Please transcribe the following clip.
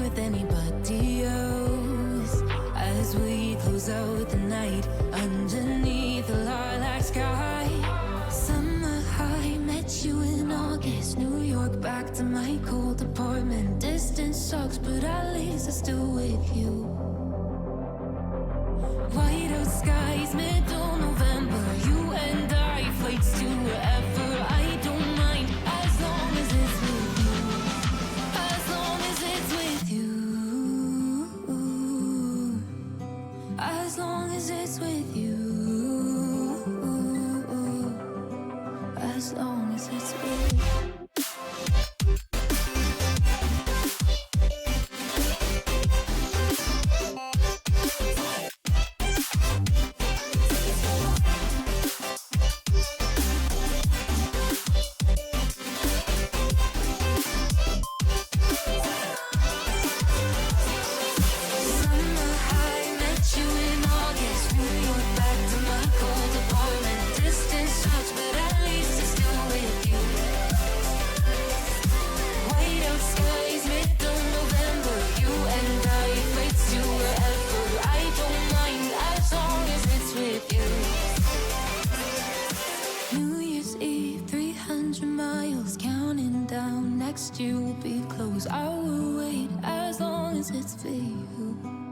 with anybody else. As we close out the night underneath the lilac sky. Summer high, met you in August. New York, back to my cold apartment. Distance sucks, but at least I'm still with you. Whiteout skies, middle November. You and I, flights to wherever. I don't mind, as long as it's with you. As long as it's with you. As long as it's with you. As long as it's with you. Next year will be close. I will wait as long as it's for you.